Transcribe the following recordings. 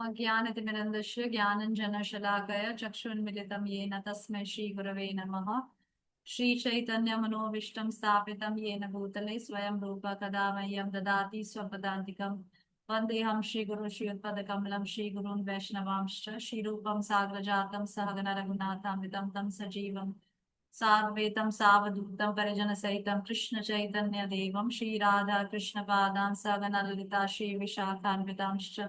अज्ञानतिमिरन्दस्य ज्ञानञ्जनशलाकया चक्षुन्मिलितं येन तस्मै श्रीगुरवे नमः। श्रीचैतन्यमनोभीष्टं स्थापितं येन भूतले स्वयं रूप कदा मह्यं ददाति स्वपदान्तिकं। वन्देऽहं श्रीगुरुं श्रीयुतपदकमलं श्रीगुरून् वैष्णवांश्च श्रीरूपं साग्रजातं सहगण रघुनाथामृतं तं सजीवं साद्वैतं सावधूतं परिजनसहितं कृष्णचैतन्यदेवं श्रीराधा कृष्णपादान् सहगण ललिता श्रीविशाखान्वितांश्च।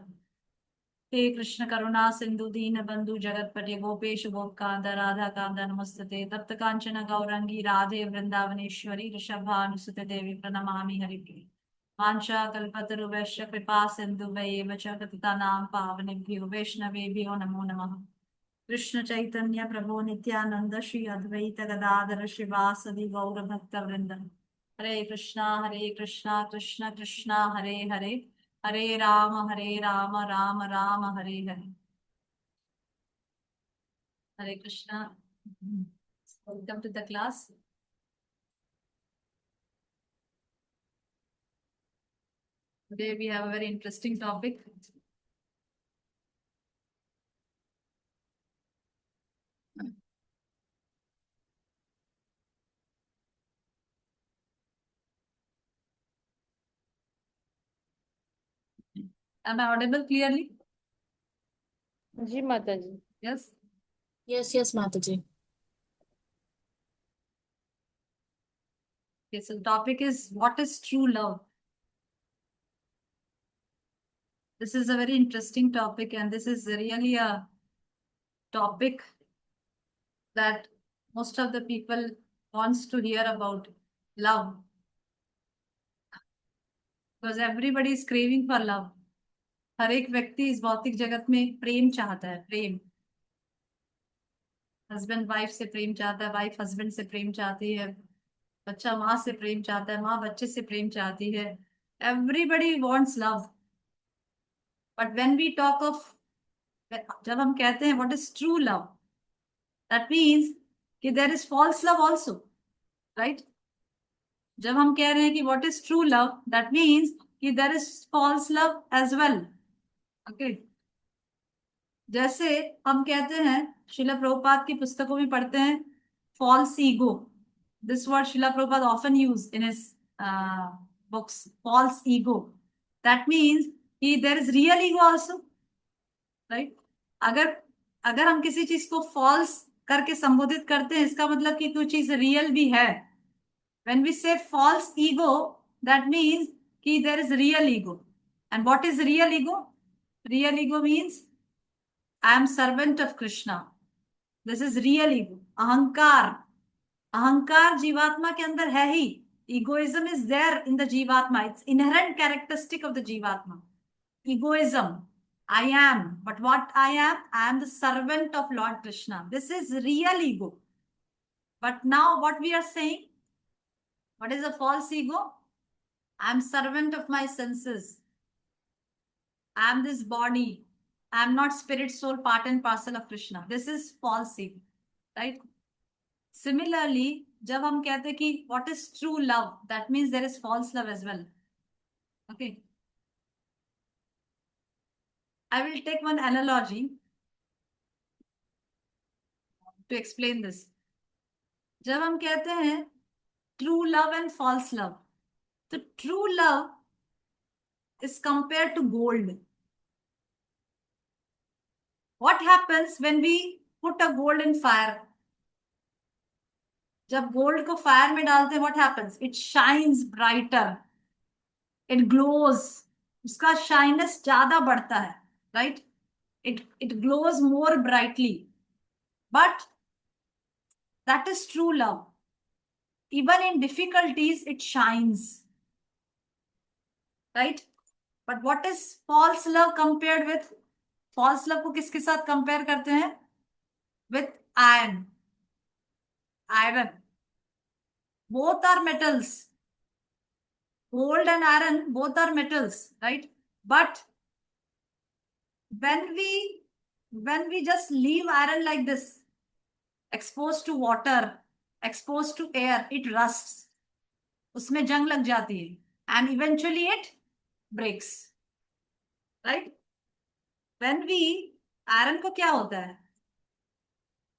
हे कृष्ण करुणा सिंधु दीन बंधु जगतपते गोपेश गोपकांत राधा कांत नमस्तते तप्त कांचन गौरंगी राधे वृंदावनेश्वरी ऋषभानुसुते देवी प्रणमामि हरिप्रिय। वाञ्छा कल्पतरुभ्यश्च कृपा सिन्धुभ्येव च पतितानां पावनेभ्यो वैष्णवेभ्यो नमो नमः। कृष्ण चैतन्य प्रभु नित्यानंद श्री अद्वैत गदाधर श्रीवासदि गौर भक्त वृंद। Hare Krishna Krishna Krishna Hare Hare, Hare Rama Rama Rama Hare Hare. Hare Krishna, welcome to the class. Today we have a very interesting topic. Am I audible clearly? जी माता जी। Yes. Yes, Mataji. Okay, so the topic is what is true love? This is a very interesting topic, and this is really a topic that most of the people wants to hear about love, because everybody is craving for love. हर एक व्यक्ति इस भौतिक जगत में प्रेम चाहता है। प्रेम, husband wife से प्रेम चाहता है, वाइफ हस्बैंड से प्रेम चाहती है, बच्चा माँ से प्रेम चाहता है, माँ बच्चे से प्रेम चाहती है। Everybody wants love. But when we talk of, जब हम कहते हैं what is true love, that means कि there is false love also, right? जब हम कह रहे हैं कि what is true love, that means कि there is false love as well. Okay, जैसे हम कहते हैं, शिला प्रभुपाद की पुस्तकों में पढ़ते हैं false ego. This word Srila Prabhupada often use in his books, false ego. That means कि there is real ego also, right? अगर अगर हम किसी चीज को फॉल्स करके संबोधित करते हैं, इसका मतलब कि कोई चीज रियल भी है। When we say false ego, that means कि there is real ego. And what is real ego? Real ego means I am servant of Krishna. This is real ego. अहंकार, अहंकार जीवात्मा के अंदर है ही। Egoism is there in the जीवात्मा. It's inherent characteristic of the जीवात्मा. Egoism. I am, but what I am the servant of Lord Krishna. This is real ego. But now what we are saying, what is a false ego? I am servant of my senses. I am this body. I am not spirit, soul, part and parcel of Krishna. This is false ego, right? Similarly, जब हम कहते हैं कि what is true love, that means there is false love as well. Okay. I will take one analogy to explain this. जब हम कहते हैं true love and false love, तो true love is compared to gold. What happens when we put a gold in fire? जब gold को fire में डालते हैं, what happens? It shines brighter, it glows, उसका शाइनेस ज्यादा बढ़ता है, right? It glows more brightly. But that is true love. Even in difficulties it shines, right? But what is false love compared with? False love को किसके साथ compare करते हैं? With iron. Iron, both are metals. Gold and iron, both are metals, right? But when we just leave iron like this, exposed to water, exposed to air, it rusts. उसमें जंग लग जाती है, and eventually it breaks, right? When we, iron को क्या होता है,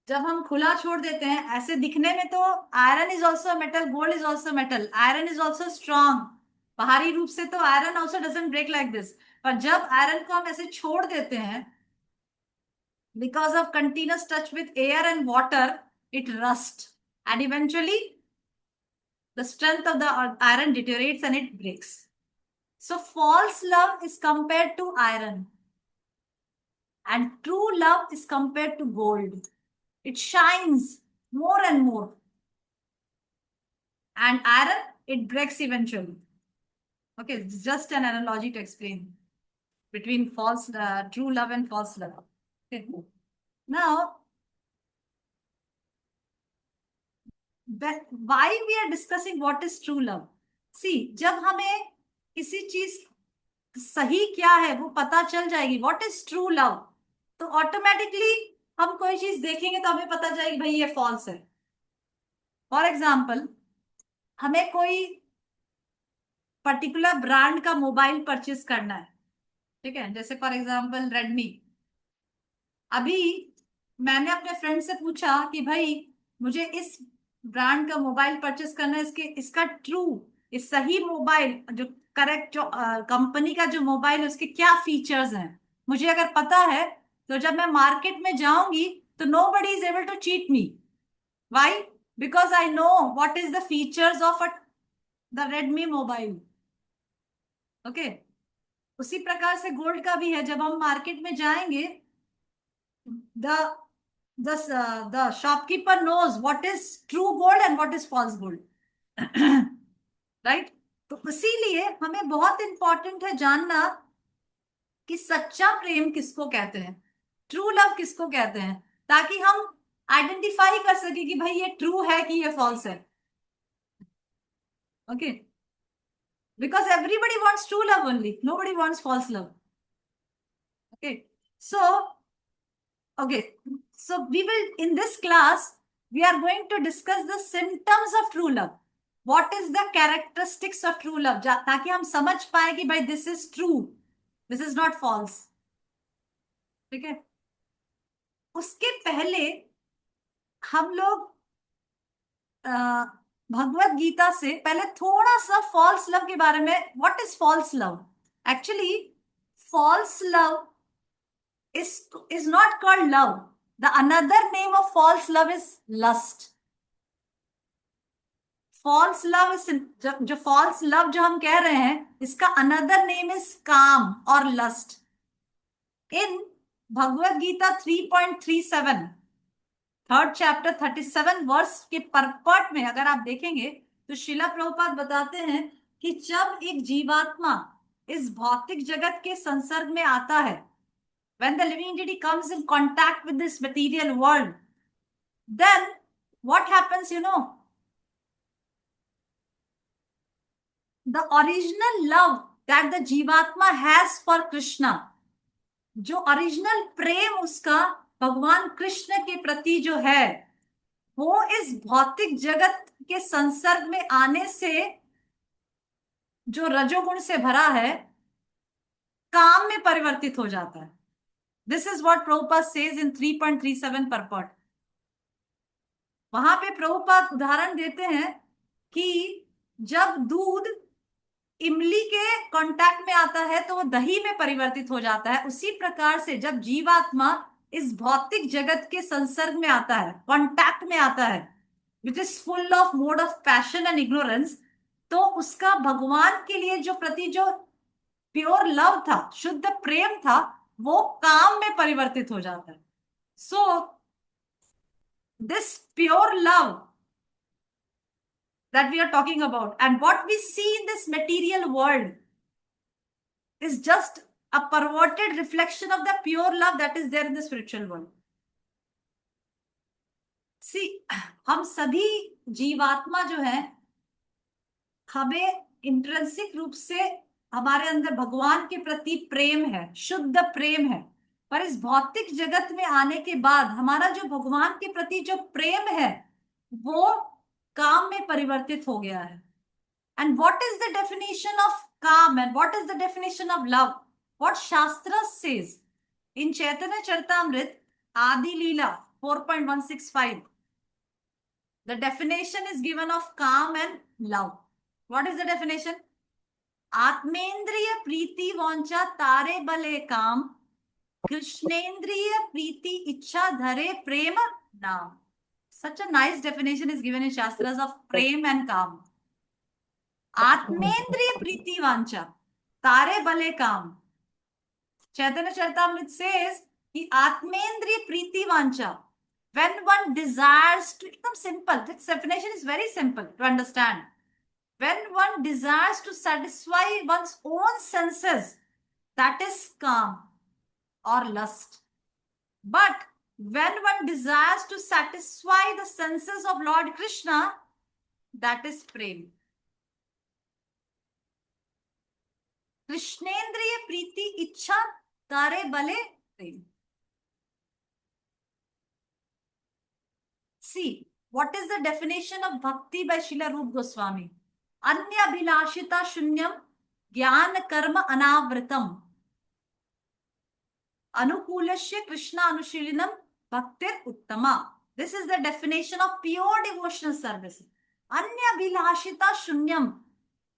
जब हम खुला छोड़ देते हैं ऐसे दिखने में तो iron is also metal, gold is also metal, iron is also strong, बाहरी रूप से तो iron also doesn't break like this. पर जब आयरन को हम ऐसे छोड़ देते हैं, because of continuous touch with air and water, it rusts, and eventually the strength of the iron deteriorates and it breaks. So false love is compared to iron, and true love is compared to gold. It shines more and more, and iron, it breaks eventually. Okay, it's just an analogy to explain between true love and false love. Okay. Now, why we are discussing what is true love? See, जब हमें किसी चीज सही क्या है वो पता चल जाएगी, व्हाट इज ट्रू लव, तो ऑटोमेटिकली हम कोई चीज देखेंगे तो हमें पता जाएगी भाई ये फॉल्स है। फॉर एग्जाम्पल, हमें कोई पर्टिकुलर ब्रांड का मोबाइल परचेस करना है, ठीक है, जैसे फॉर एग्जाम्पल रेडमी। अभी मैंने अपने फ्रेंड से पूछा कि भाई मुझे इस ब्रांड का मोबाइल परचेस करना है, इसका ट्रू, इस सही मोबाइल जो करेक्ट जो कंपनी का जो मोबाइल है उसके क्या फीचर्स हैं, मुझे अगर पता है तो जब मैं मार्केट में जाऊंगी तो nobody is able to cheat me. Why? Because I know what is the features of the Redmi mobile. Okay, उसी प्रकार से गोल्ड का भी है, जब हम मार्केट में जाएंगे the the shopkeeper knows what is true gold and what is false gold. Right? तो इसीलिए हमें बहुत इंपॉर्टेंट है जानना कि सच्चा प्रेम किसको कहते हैं, ट्रू लव किसको कहते हैं, ताकि हम आइडेंटिफाई कर सके कि भाई ये ट्रू है कि ये फॉल्स है। Okay, because everybody wants true love only, nobody wants false love. Okay, so okay, so we will, in this class, we are going to discuss the symptoms of true love. What is the characteristics of true love? ताकि हम समझ पाए कि भाई this is true, this is not false. ठीक है? उसके पहले हम लोग भगवत गीता से पहले थोड़ा सा फॉल्स लव के बारे में, what is false love? Actually false love is not called love. The another name of false love is lust. False love is जो false love जो हम कह रहे हैं, इसका another name is काम और lust. In Bhagavad Gita 3.37, third chapter 37 verse के परपट में अगर आप देखेंगे तो शिला प्रभुपाद बताते हैं कि जब एक जीवात्मा इस भौतिक जगत के संसर्ग में आता है, when the living entity comes in contact with this material world, then what happens, you know? The original love that the Jivatma has for Krishna, जो ओरिजिनल प्रेम उसका भगवान कृष्ण के प्रति जो है, वो इस भौतिक जगत के संसर्ग में आने से जो रजोगुण से भरा है, काम में परिवर्तित हो जाता है। This is what Prabhupada says in 3.37 purport. वहां पे प्रभुपाद उदाहरण देते हैं कि जब दूध इमली के कांटेक्ट में आता है तो वो दही में परिवर्तित हो जाता है, उसी प्रकार से जब जीवात्मा इस भौतिक जगत के संसर्ग में आता है, कांटेक्ट में आता है, which is full of mode of passion and ignorance, तो उसका भगवान के लिए जो प्रति जो प्योर लव था, शुद्ध प्रेम था, वो काम में परिवर्तित हो जाता है। सो this pure love that we are talking about and what we see in this material world is just a perverted reflection of the pure love that is there in the spiritual world. See, हम सभी जीवात्मा जो है, हमें intrinsic रूप से हमारे अंदर भगवान के प्रति प्रेम है, शुद्ध प्रेम है, पर इस भौतिक जगत में आने के बाद हमारा जो भगवान के प्रति जो प्रेम है वो काम में परिवर्तित हो गया है। And what is the definition of kama and what is the definition of love? What shastra says In Chaitanya Charitamrita, Adi Leela 4.165, the definition is given of calm and love. What is the definition? Atmendriya Preeti Vancha Tare Bale Kam, Krishnendriya Preeti Ichha Dhare Prema Naam. Such a nice definition is given in Shastras of prem and calm. Atmendriya Preeti Vancha Tare Bale Kam. Chaitanya Charitamrita says, कि Atmendriya Preeti Vancha. When one desires to become simple, this definition is very simple to understand. When one desires to satisfy one's own senses, that is calm or lust. But when one desires to satisfy the senses of Lord Krishna, that is prem. Krishnendriya Preeti Ichha Tare Bale Prem. See, what is the definition of bhakti by Srila Rupa Goswami? Anya Bhilashita Shunyam Jnana Karma Anavritam Anukulasya Krishna Anushilinam Bhaktir Uttama. This is the definition of pure devotional service. Anya Bhilashita Shunyam,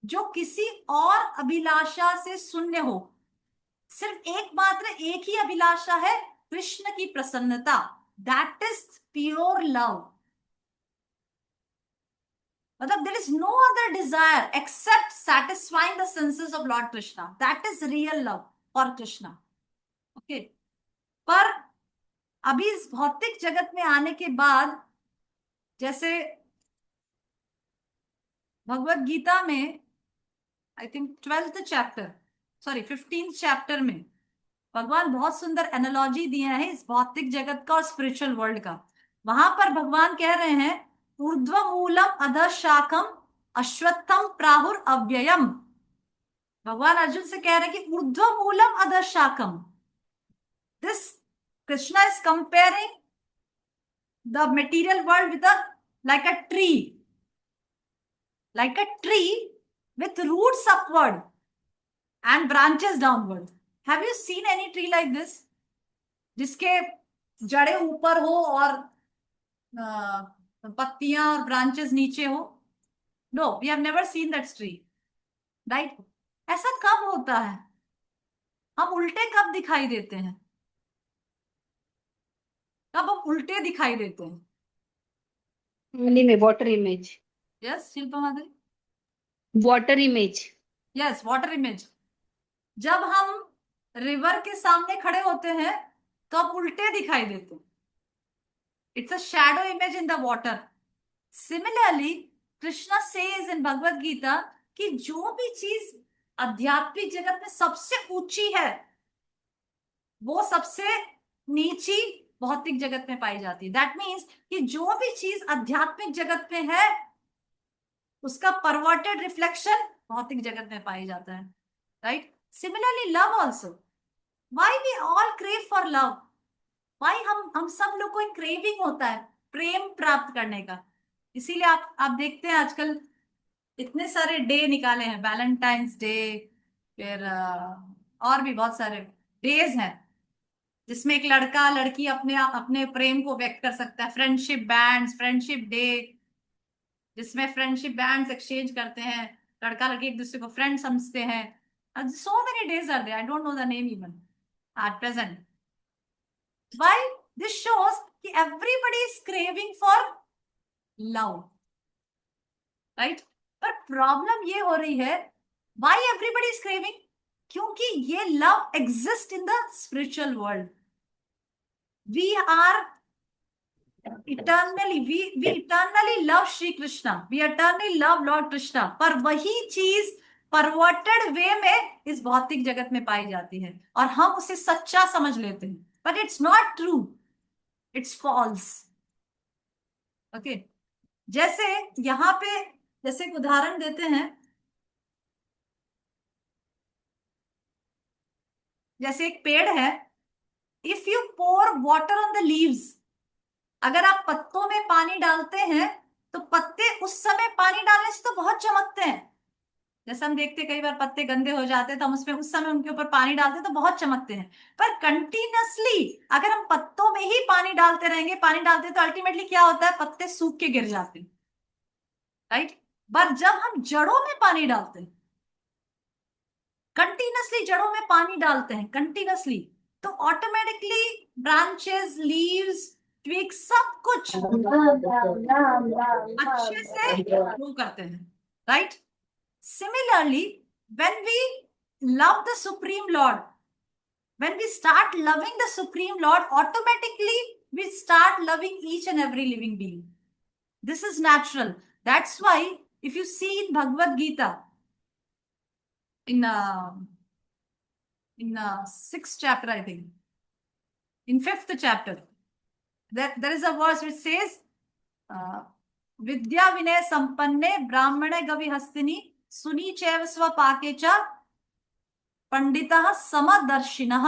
जो किसी और अभिलाषा से शून्य हो, सिर्फ एकमात्र एक ही अभिलाषा है, कृष्ण की प्रसन्नता. That is pure love. मतलब there is no other desire except satisfying the senses of Lord Krishna. That is real love for Krishna. Okay. पर अभी इस भौतिक जगत में आने के बाद, जैसे भगवत गीता में I think 12th chapter, sorry 15th chapter में भगवान बहुत सुंदर एनालॉजी दिए हैं इस भौतिक जगत का और स्पिरिचुअल वर्ल्ड का. वहां पर भगवान कह रहे हैं, ऊर्ध्व मूलम अधः शाखम अश्वत्थम प्राहुर अव्ययम. भगवान अर्जुन से कह रहे हैं कि ऊर्ध्व मूलम अधः शाखम. This Krishna is comparing the material world with like a tree with roots upward and branches downward. Have you seen any tree like this? जिसके जड़ें ऊपर हो और पत्तियां और ब्रांचेस नीचे हो. No, we have never seen that tree. Right? ऐसा कब होता है? हम उल्टे कब दिखाई देते हैं? कब हम उल्टे दिखाई देते हैं? Water image. Yes, Shilpa Madhuri. Water image. Yes, water image. जब हम रिवर के सामने खड़े होते हैं तो हम उल्टे दिखाई देते हैं. It's a shadow image in the water. Similarly, Krishna says in Bhagavad Gita कि जो भी चीज आध्यात्मिक जगत में सबसे ऊंची है, वो सबसे नीची भौतिक जगत में पाई जाती है. दैट मीन्स कि जो भी चीज आध्यात्मिक जगत में है, उसका परवर्टेड रिफ्लेक्शन भौतिक जगत में पाई जाता है. Right? Similarly love also. Why we all crave for love? Why हम सब लोग को एक क्रेविंग होता है प्रेम प्राप्त करने का. इसीलिए आप देखते हैं आजकल इतने सारे डे निकाले हैं, वैलेंटाइंस डे, फिर और भी बहुत सारे डेज हैं जिसमें एक लड़का लड़की अपने प्रेम को व्यक्त कर सकता है. फ्रेंडशिप बैंड्स, फ्रेंडशिप डे, जिसमें फ्रेंडशिप बैंड्स एक्सचेंज करते हैं, लड़का लड़की एक दूसरे को फ्रेंड समझते हैं. So many days are there, I don't know the name even at present. Why? This shows कि everybody is craving for love, right? पर प्रॉब्लम ये हो रही है, why everybody is craving? क्योंकि ये love exists in the spiritual world. We are eternally, we eternally love Shri Krishna. We eternally love Lord Krishna. पर वही चीज परवर्टेड वे में इस भौतिक जगत में पाई जाती है और हम उसे सच्चा समझ लेते हैं. But it's not true, it's false. Okay. जैसे यहां पे जैसे एक उदाहरण देते हैं, जैसे एक पेड़ है, if you pour water on the leaves, अगर आप पत्तों में पानी डालते हैं तो पत्ते उस समय पानी डालने से तो बहुत चमकते हैं, जैसे हम देखते कई बार पत्ते गंदे हो जाते हैं तो हम उसमें उस समय उनके ऊपर पानी डालते हैं तो बहुत चमकते हैं, पर कंटिन्यूअसली अगर हम पत्तों में ही पानी डालते रहेंगे, पानी डालते तो अल्टीमेटली क्या होता है, पत्ते सूख के गिर जाते हैं, राइट। पर जब हम जड़ों में पानी डालते हैं, कंटिन्यूअसली जड़ों में पानी डालते हैं कंटिन्यूअसली, तो ऑटोमेटिकली ब्रांचेस, लीव्स, ट्विग्स सब कुछ अच्छे से ग्रो करते हैं, right. Similarly, when we love the Supreme Lord, when we start loving the Supreme Lord, automatically we start loving each and every living being. This is natural. That's why if you see in Bhagavad Gita, in sixth chapter, I think, in fifth chapter, there is a verse which says, विद्या विनय संपन्ने ब्राह्मणे गवि हस्तिनी सुनी चैव स्वपाके च पंडितः समदर्शिनः.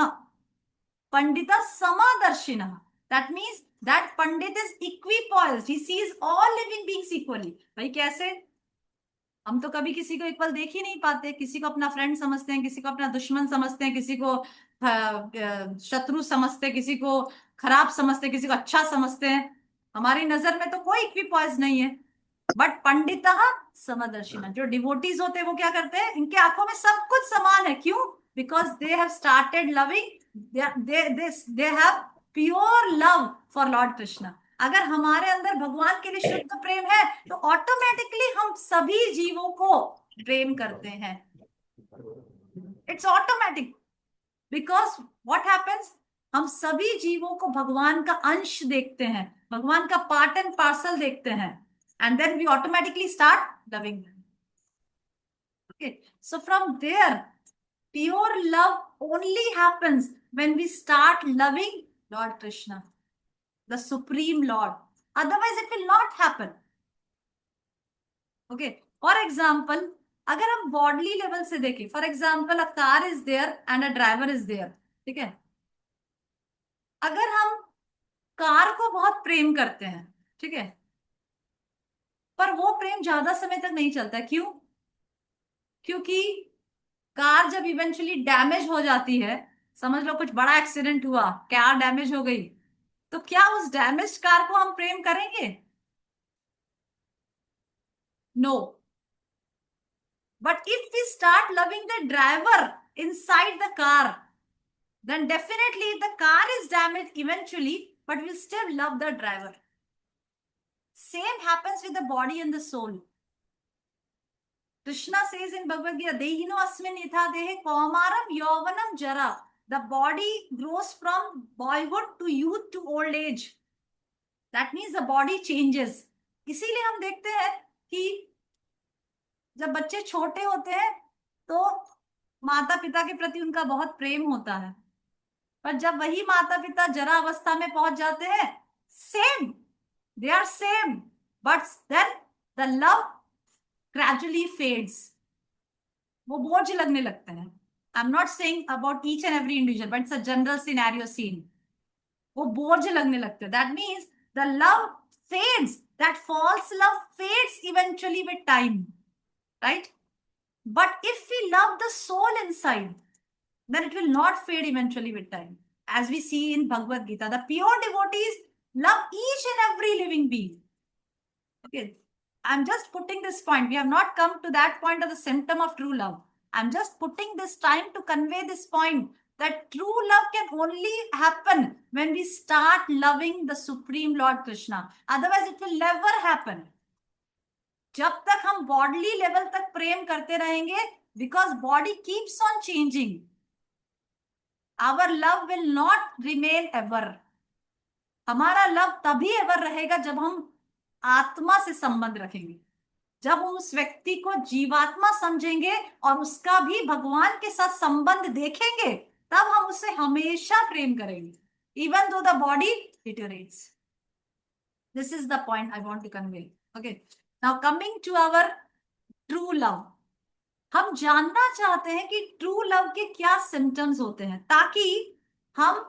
Pandita Samadarshina. That means that Pandit is equipoised. He sees all living beings equally. भाई कैसे? हम तो कभी किसी को इक्वल देख ही नहीं पाते, किसी को अपना फ्रेंड समझते हैं, किसी को अपना दुश्मन समझते हैं, किसी को शत्रु समझते हैं, किसी को खराब समझते हैं, किसी को अच्छा समझते हैं. हमारी नजर में तो कोई इक्विपॉइज नहीं है. बट पंडितः समदर्शिना, जो डिवोटीज होते हैं वो क्या करते हैं, इनके आंखों में सब कुछ समान है. क्यों? Because they have started loving, they have pure love for Lord Krishna. अगर हमारे अंदर भगवान के लिए शुद्ध प्रेम है तो ऑटोमेटिकली हम सभी जीवों को प्रेम करते हैं. It's automatic. Because what happens, हम सभी जीवों को भगवान का अंश देखते हैं, भगवान का पार्ट एंड पार्सल देखते हैं, and then we automatically start loving them. Okay, so from there, pure love only happens when we start loving Lord Krishna, the Supreme Lord. Otherwise, it will not happen. Okay, for example, अगर हम bodily level से देखें, for example a car is there and a driver is there, ठीक है. अगर हम car को बहुत प्रेम करते हैं, ठीक है, पर वो प्रेम ज्यादा समय तक नहीं चलता है. क्यों? क्योंकि कार जब इवेंचुअली डैमेज हो जाती है, समझ लो कुछ बड़ा एक्सीडेंट हुआ, कार डैमेज हो गई, तो क्या उस डैमेज कार को हम प्रेम करेंगे? No. But if we start loving the driver inside the car, then definitely the car is damaged eventually, but we'll still love the driver. Same happens with the body and the soul. Krishna says in Bhagavad Gita, Dehino asmin itha dehe kaumaram yauvanam jara. The body grows from boyhood to youth to old age. That means the body changes. इसीलिए हम देखते हैं कि जब बच्चे छोटे होते हैं तो माता पिता के प्रति उनका बहुत प्रेम होता है, पर जब वही माता पिता जरा अवस्था में पहुंच जाते हैं, same, they are same, but then the love gradually fades. वो बोझ लगने लगते हैं. I am not saying about each and every individual, but it's a general scenario scene. वो बोझ लगने लगते हैं. That means the love fades, that false love fades eventually with time, right. But if we love the soul inside, then it will not fade eventually with time. As we see in Bhagavad Gita, the pure devotees love each and every living being. Okay, I'm just putting this point. We have not come to that point of the symptom of true love. I'm just putting this time to convey this point that true love can only happen when we start loving the Supreme Lord Krishna. Otherwise, it will never happen. जब तक हम bodily level तक प्रेम करते रहेंगे, because body keeps on changing, our love will not remain ever. हमारा love तभी ever रहेगा जब हम आत्मा से संबंध रखेंगे, जब हम उस व्यक्ति को जीवात्मा समझेंगे और उसका भी भगवान के साथ संबंध देखेंगे, तब हम उसे हमेशा प्रेम करेंगे, even though the body deteriorates. This is the point I want to convey. Okay, now coming to our true love. हम जानना चाहते हैं कि ट्रू लव के क्या सिम्टम्स होते हैं, ताकि हम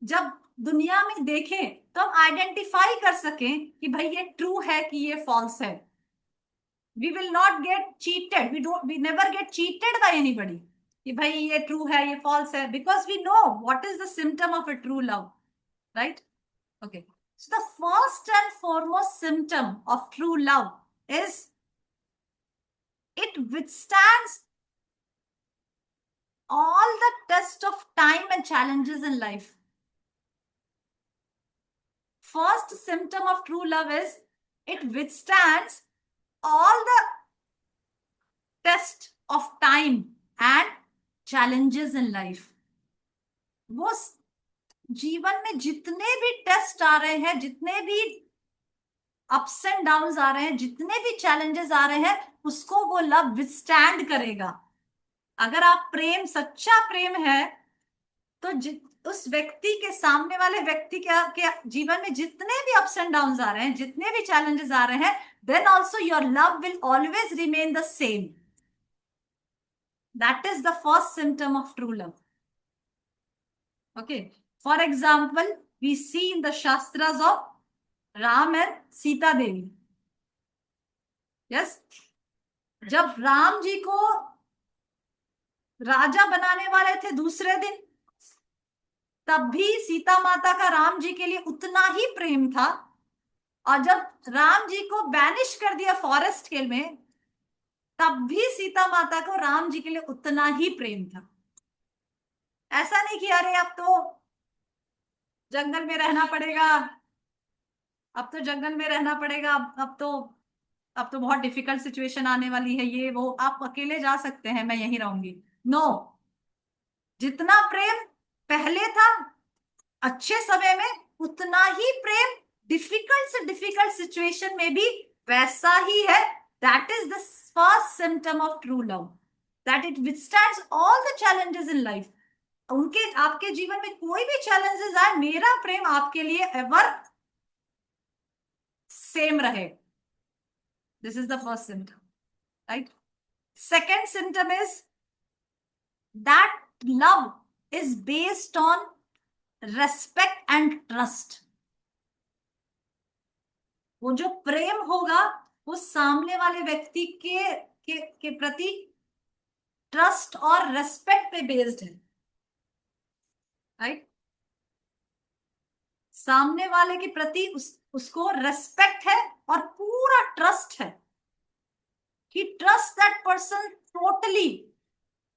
जब दुनिया में देखें तो हम आइडेंटिफाई कर सकें कि भाई ये ट्रू है कि ये फॉल्स है. We will not get cheated. We never get cheated by anybody. कि भाई ये true है, ये false है, because we know what is the symptom of a true love, right? Okay. So the first and foremost symptom of true love is it withstands all the test of time and challenges in life. First symptom of true love is it withstands all the test of time and challenges in life. वो जीवन में जितने भी test आ रहे हैं, जितने भी ups and downs आ रहे हैं, जितने भी चैलेंजेस आ रहे हैं, उसको वो लव विथस्टैंड करेगा. अगर आप प्रेम, सच्चा प्रेम है, तो उस व्यक्ति के, सामने वाले व्यक्ति के जीवन में जितने भी अप्स एंड डाउन्स आ रहे हैं, जितने भी चैलेंजेस आ रहे हैं, then also your love will always remain the same. That is the first symptom of true love. Okay. For example, we see in the Shastras of Ram and Sita Devi. Yes. जब राम जी को राजा बनाने वाले थे दूसरे दिन, तब भी सीता माता का राम जी के लिए उतना ही प्रेम था. और जब राम जी को बैनिश कर दिया फॉरेस्ट के में, तब भी सीता माता को राम जी के लिए उतना ही प्रेम था. ऐसा नहीं कि अरे अब तो जंगल में रहना पड़ेगा, अब तो जंगल में रहना पड़ेगा, अब तो बहुत डिफिकल्ट सिचुएशन आने वाली है, ये वो, आप अकेले जा सकते हैं, मैं यहीं रहूंगी. नो. जितना प्रेम पहले था अच्छे समय में, उतना ही प्रेम डिफिकल्ट से डिफिकल्ट सिचुएशन में भी वैसा ही है. That is the first symptom of true love, that it withstands all the challenges in life. उनके, आपके जीवन में कोई भी चैलेंजेस आए, मेरा प्रेम आपके लिए एवर सेम रहे. This is the first symptom, right? Second symptom is that love is based on respect and trust. वो जो प्रेम होगा, वो सामने वाले व्यक्ति के प्रति ट्रस्ट और रेस्पेक्ट पे बेस्ड है, राइट? सामने वाले के प्रति उसको रेस्पेक्ट है और पूरा ट्रस्ट है. ही ट्रस्ट दैट पर्सन टोटली.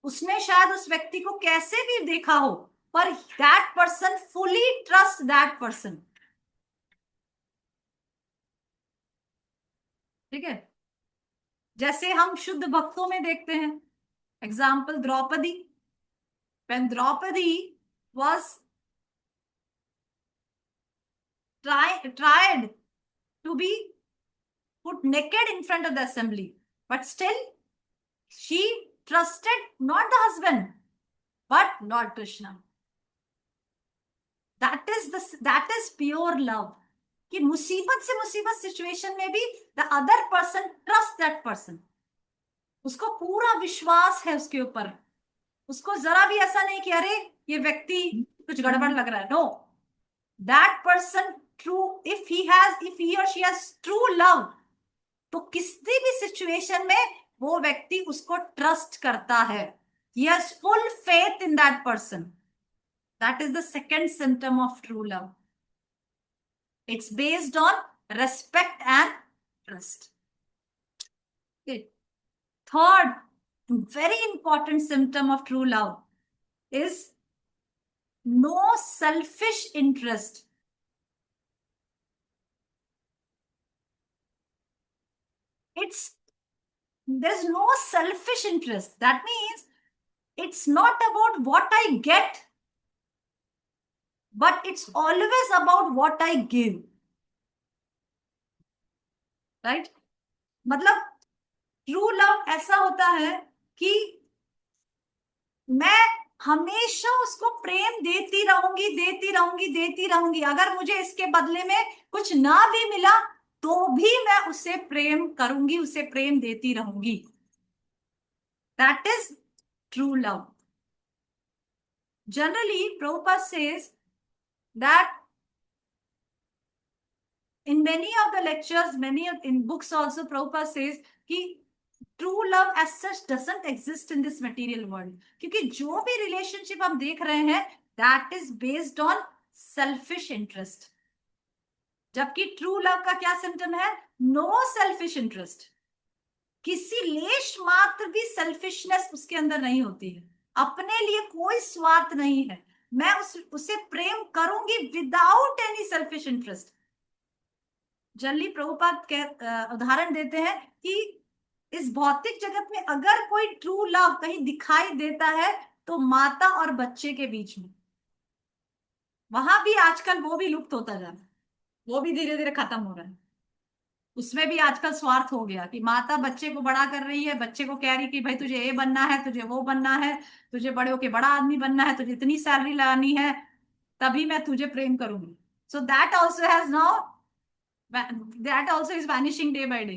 उसने शायद उस व्यक्ति को कैसे भी देखा हो, पर that person fully trust that person. ठीक है? जैसे हम शुद्ध भक्तों में देखते हैं, example Draupadi. When Draupadi was tried to be put naked in front of the assembly, but still she trusted not the husband but Lord Krishna. That is pure love. कि मुसीबत से मुसीबत सिचुएशन में भी the other person trust that person. उसको पूरा विश्वास है उसके ऊपर. उसको जरा भी ऐसा नहीं कि अरे ये व्यक्ति कुछ गड़बड़ लग रहा है. No. That person true, if he or she has true love, तो किसी भी सिचुएशन में वो व्यक्ति उसको ट्रस्ट करता है. He has full faith in that person. That is the second symptom of true love. It's based on respect and trust. Okay. Third, very important symptom of true love is no selfish interest. There's no selfish interest. That means it's not about what I get, but it's always about what I give. Right? मतलब true love ऐसा होता है कि मैं हमेशा उसको प्रेम देती रहूंगी, देती रहूंगी, देती रहूंगी. अगर मुझे इसके बदले में कुछ ना भी मिला, तो भी मैं उसे प्रेम करूंगी, उसे प्रेम देती रहूंगी. That is true love. Generally, Prabhupada says that in many of the lectures, in books also, Prabhupada says कि true love as such doesn't exist in this material world. क्योंकि जो भी relationship हम देख रहे हैं, that is based on selfish interest. जबकि true love का क्या सिम्टम है? No selfish interest. किसी लेश मात्र भी सेल्फिशनेस उसके अंदर नहीं होती है. अपने लिए कोई स्वार्थ नहीं है. मैं उसे प्रेम करूंगी without any selfish interest. Generally Prabhupada उदाहरण देते हैं कि इस भौतिक जगत में अगर कोई ट्रू लव कहीं दिखाई देता है तो माता और बच्चे के बीच में. वहां भी आजकल वो भी लुप्त होता जा रहा है. वो भी धीरे धीरे खत्म हो रहा है. उसमें भी आजकल स्वार्थ हो गया कि माता बच्चे को बड़ा कर रही है, बच्चे को कह रही कि भाई तुझे ये बनना है, तुझे वो बनना है, तुझे बड़े होके बड़ा आदमी बनना है, तुझे इतनी सैलरी लानी है, तभी मैं तुझे प्रेम करूंगी. So that also has now, that also is vanishing day by day.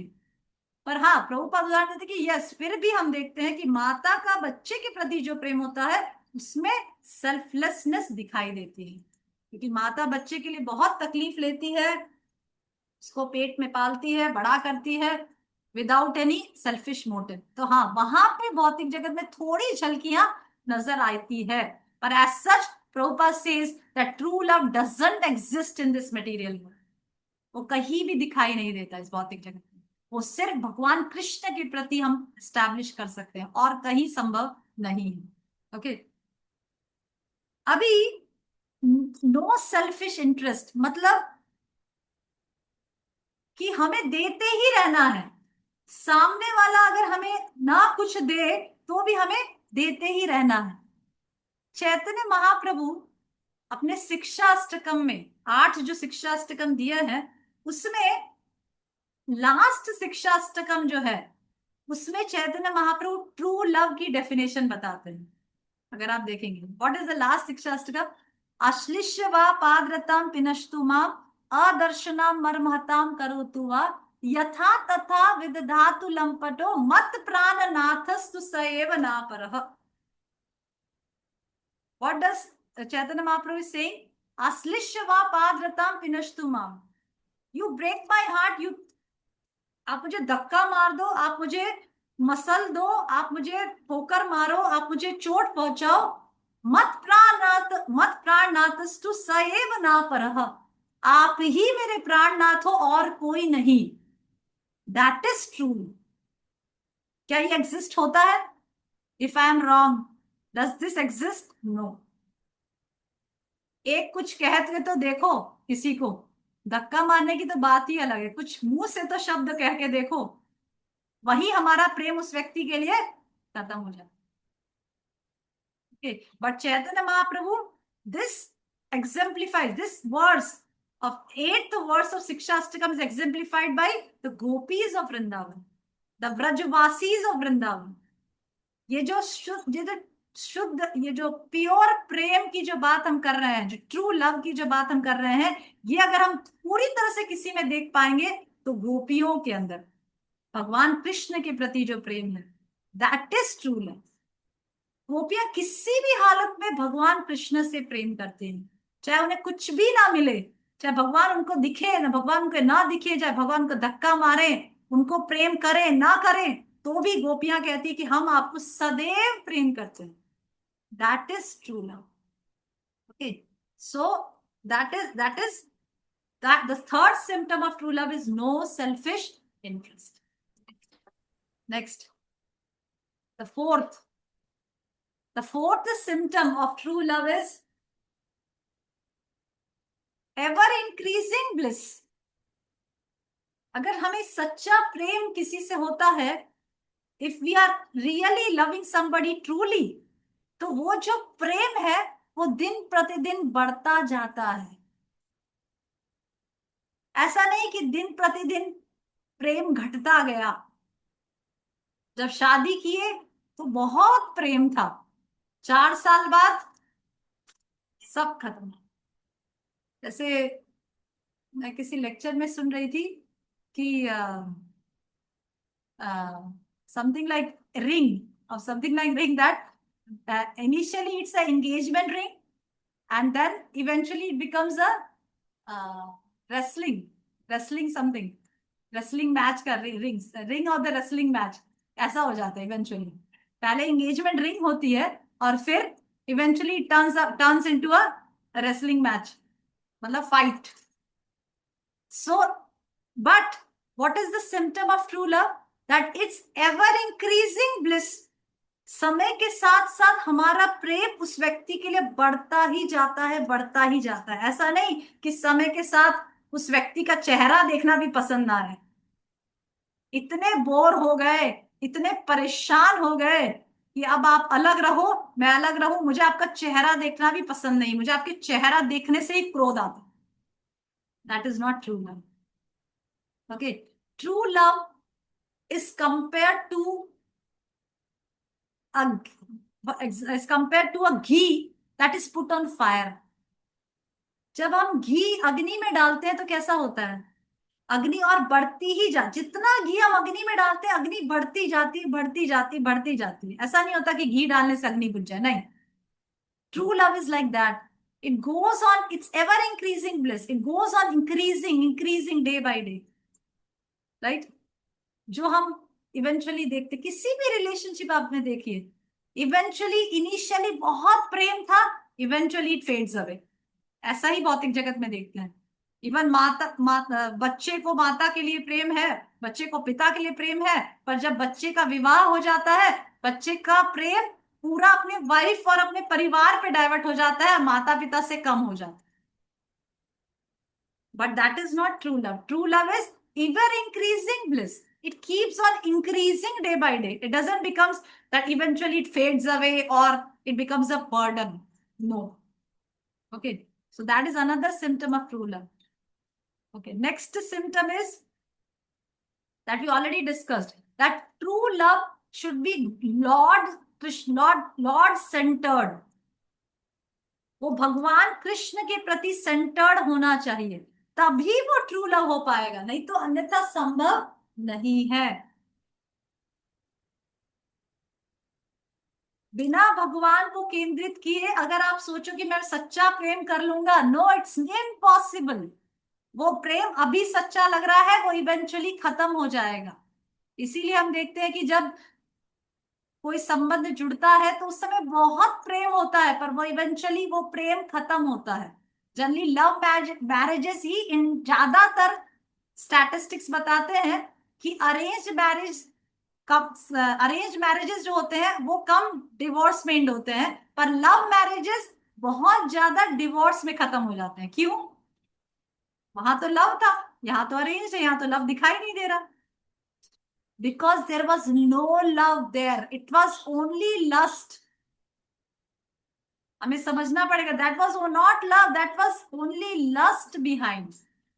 पर हाँ, प्रभुपाद उदाहरण देते कि यस, फिर भी हम देखते हैं कि माता का बच्चे के प्रति जो प्रेम होता है उसमें सेल्फलेसनेस दिखाई देती है. क्योंकि माता बच्चे के लिए बहुत तकलीफ लेती है, उसको पेट में पालती है, बड़ा करती है विदाउट एनी सेल्फिश मोटिव. तो हाँ, वहां पे भौतिक जगत में थोड़ी झलकियां नजर आती है. पर as such Prabhupada says that true love doesn't exist in this material world. वो कहीं भी दिखाई नहीं देता इस भौतिक जगत में. वो सिर्फ भगवान कृष्ण के प्रति हम एस्टैब्लिश कर सकते हैं और कहीं संभव नहीं है. ओके, अभी नो सेल्फिश इंटरेस्ट मतलब कि हमें देते ही रहना है. सामने वाला अगर हमें ना कुछ दे तो भी हमें देते ही रहना है. चैतन्य महाप्रभु अपने शिक्षाष्टकम में 8 जो शिक्षाष्टकम दिए हैं उसमें लास्ट शिक्षाष्टकम जो है उसमें चैतन्य महाप्रभु ट्रू लव की डेफिनेशन बताते हैं. अगर आप देखेंगे, व्हाट इज द लास्ट शिक्षाष्टकम? अश्लिष्य वा पादरताम पिनष्टु माम अदर्शनाम मर्महताम करोतु वा यथा तथा विदधातु लंपटो मत प्राणनाथस्तु सएव नापरः. What does Chaitanya Mahaprabhu is saying? अश्लिष्य वा पादरताम पिनष्टु माम, you break my heart, you, आप मुझे धक्का मार दो, आप मुझे मसल दो, आप मुझे ठोकर मारो, आप मुझे चोट पहुंचाओ, मत प्राणनाथस्तु सएव नापरः, आप ही मेरे प्राणनाथ हो और कोई नहीं. That is true. क्या ये एग्जिस्ट होता है? If I am wrong, does this exist? No. एक कुछ कहते तो देखो, किसी को धक्का मारने की तो बात ही अलग है, कुछ मुंह से तो शब्द कह के देखो, वही हमारा प्रेम उस व्यक्ति के लिए खत्म हो जाता. But Chaitanya Mahaprabhu this exemplifies, this verse of 8th verse of Sikshastakam is exemplified by the gopis of Vrindavan, the Vrajvasis of Vrindavan. ये जो शुद्ध, ये जो प्योर प्रेम की जो बात हम कर रहे हैं, जो ट्रू लव की जो बात हम कर रहे हैं, ये अगर हम पूरी तरह से किसी में देख पाएंगे तो गोपियों के अंदर भगवान कृष्ण के प्रति जो प्रेम है, दैट इज ट्रू लव. गोपियां किसी भी हालत में भगवान कृष्ण से प्रेम करते हैं, चाहे उन्हें कुछ भी ना मिले, चाहे भगवान उनको दिखे ना, भगवान उनको ना दिखे, चाहे भगवान को धक्का मारे, उनको प्रेम करें ना करें, तो भी गोपियां कहती है कि हम आपको सदैव प्रेम करते हैं. That is true love. Okay, so that is that the third symptom of true love is no selfish interest. Next, the fourth symptom of true love is ever increasing bliss. अगर हमें सच्चा प्रेम किसी से होता है, if we are really loving somebody truly, तो वो जो प्रेम है वो दिन प्रतिदिन बढ़ता जाता है. ऐसा नहीं कि दिन प्रतिदिन प्रेम घटता गया. जब शादी किए तो बहुत प्रेम था, 4 साल बाद सब खत्म. जैसे मैं किसी लेक्चर में सुन रही थी कि something like ring or something like ring that initially it's an engagement ring and then eventually it becomes a wrestling wrestling something, wrestling match का ring of the wrestling match ऐसा हो जाता है इवेंचुअली। पहले एंगेजमेंट रिंग होती है और फिर eventually turns into a wrestling match, मतलब fight. So but what is the symptom of true love? That it's ever increasing bliss. समय के साथ साथ हमारा प्रेम उस व्यक्ति के लिए बढ़ता ही जाता है, बढ़ता ही जाता है। ऐसा नहीं कि समय के साथ उस व्यक्ति का चेहरा देखना भी पसंद ना आए। इतने बोर हो गए, इतने परेशान हो गए कि अब आप अलग रहो, मैं अलग रहूं, मुझे आपका चेहरा देखना भी पसंद नहीं, मुझे आपके चेहरा देखने से ही क्रोध आता। That is not true love. Okay, true love is compare to a as compared to a ghee that is put on fire। जब हम घी अग्नि में डालते हैं तो कैसा होता है? अग्नि और बढ़ती ही जितना घी हम अग्नि में डालते हैं अग्नि बढ़ती जाती, बढ़ती जाती, बढ़ती जाती है। ऐसा नहीं होता कि घी डालने से अग्नि बुझ जाए, नहीं। True love is like that. It goes on, it's ever increasing bliss, it goes on increasing increasing day by day, right? जो हम इवेंचुअली देखते, किसी भी रिलेशनशिप आपने देखिए, इवेंचुअली इनिशियली बहुत प्रेम था, इवेंचुअली इट फेड्स अवे। ऐसा ही भौतिक जगत में देखते हैं। इवन बच्चे को माता के लिए प्रेम है, बच्चे को पिता के लिए प्रेम है, पर जब बच्चे का विवाह हो जाता है, बच्चे का प्रेम पूरा अपने वाइफ और अपने परिवार पे डाइवर्ट हो जाता है, माता पिता से कम हो जाता है। But that is not true love. True love is ever increasing bliss. It keeps on increasing day by day. It doesn't becomes that eventually it fades away or it becomes a burden. No. Okay. So that is another symptom of true love. Okay. Next symptom is that we already discussed, that true love should be Lord centered. वो भगवान कृष्ण के प्रति centred होना चाहिए, तभी वो true love हो पाएगा, नहीं तो अन्यथा संभव नहीं है। बिना भगवान को केंद्रित किए अगर आप सोचो कि मैं सच्चा प्रेम कर लूंगा, नो, इट्स इम्पॉसिबल। वो प्रेम अभी सच्चा लग रहा है, वो इवेंचुअली खत्म हो जाएगा। इसीलिए हम देखते हैं कि जब कोई संबंध जुड़ता है तो उस समय बहुत प्रेम होता है, पर वो इवेंचुअली वो प्रेम खत्म होता है। जनरली लव मैरिजेस ही इन ज्यादातर स्टैटिस्टिक्स बताते हैं कि अरेंज मैरिजेस जो होते हैं वो कम डिवोर्स में एंड होते हैं, पर लव मैरिजेस बहुत ज्यादा डिवोर्स में खत्म हो जाते हैं। क्यों? वहां तो लव था, यहाँ तो अरेंज है, यहाँ तो लव दिखाई नहीं दे रहा। Because there was no love there, it was only lust। हमें समझना पड़ेगा, that was not love, that was only lust behind,